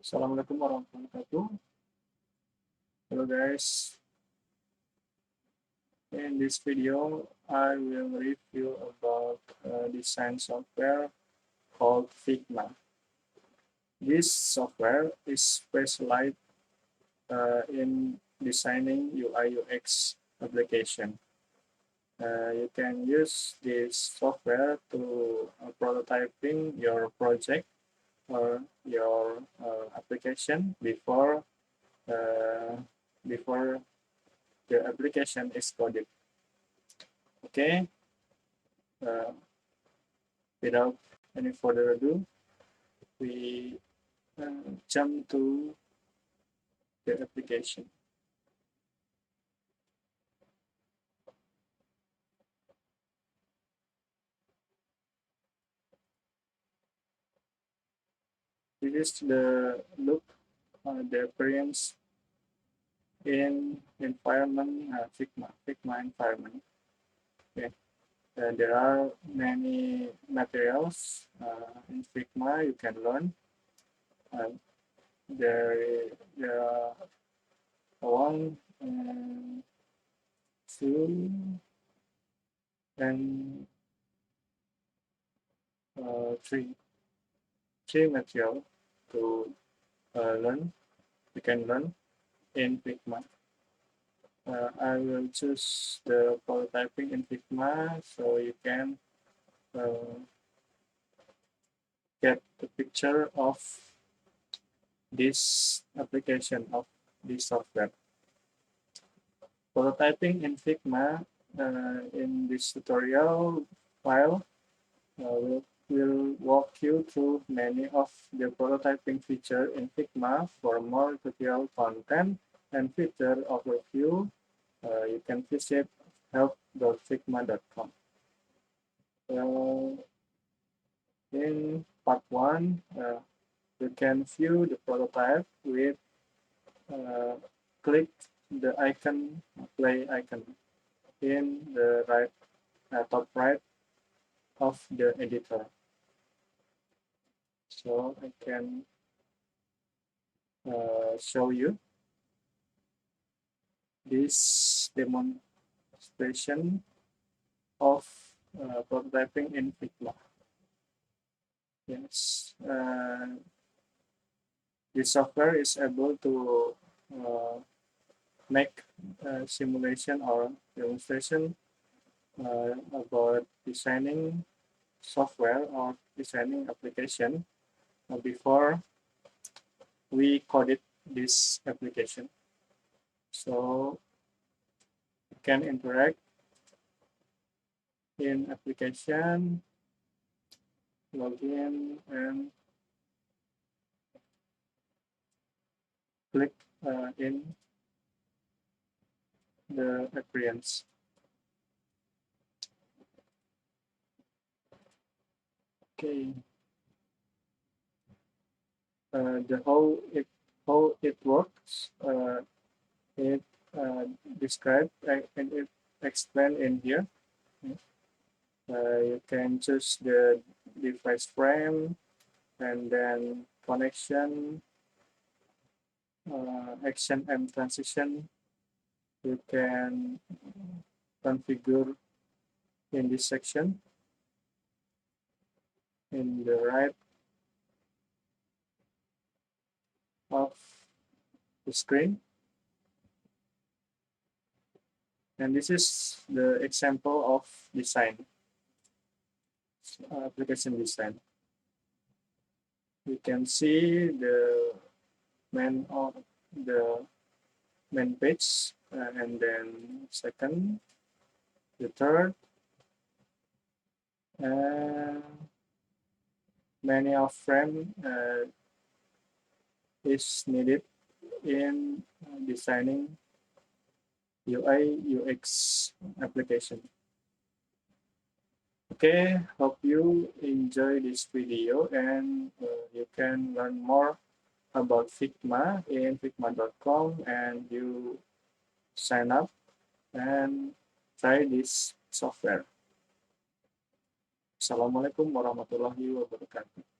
Assalamualaikum warahmatullahi wabarakatuh. Hello guys. In this video, I will review about design software called Figma. This software is specialized in designing UI UX application. You can use this software to prototyping your project or your application uh, before the application is coded. Okay, uh, without any further ado, we jump to the application. This is the look, the appearance in environment, Figma environment. Okay. There are many materials in Figma you can learn. Uh, there are one, two, and three material to learn. You can learn in Figma. I will choose the prototyping in Figma so you can get the picture of this application of this software. Prototyping in Figma in this tutorial file will walk you through many of the prototyping feature in Figma. For more tutorial content and feature overview, you can visit help.figma.com. In part 1, you can view the prototype with click the icon, play icon in the top right of the editor. So I can show you this demonstration of prototyping in Figma. Yes, this software is able to make simulation or demonstration about designing software or designing application before we coded this application. So you can interact in application, login, and click in the appearance. Okay. The how it works, it described and it explained in here. You can choose the device frame and then connection, action and transition. You can configure in this section in the right of the screen. And this is the example of design, application design. You can see the main page, and then second, the third, and many of frame is needed in designing UI UX application. Okay, hope you enjoy this video and you can learn more about Figma in figma.com and you sign up and try this software. Assalamualaikum warahmatullahi wabarakatuh.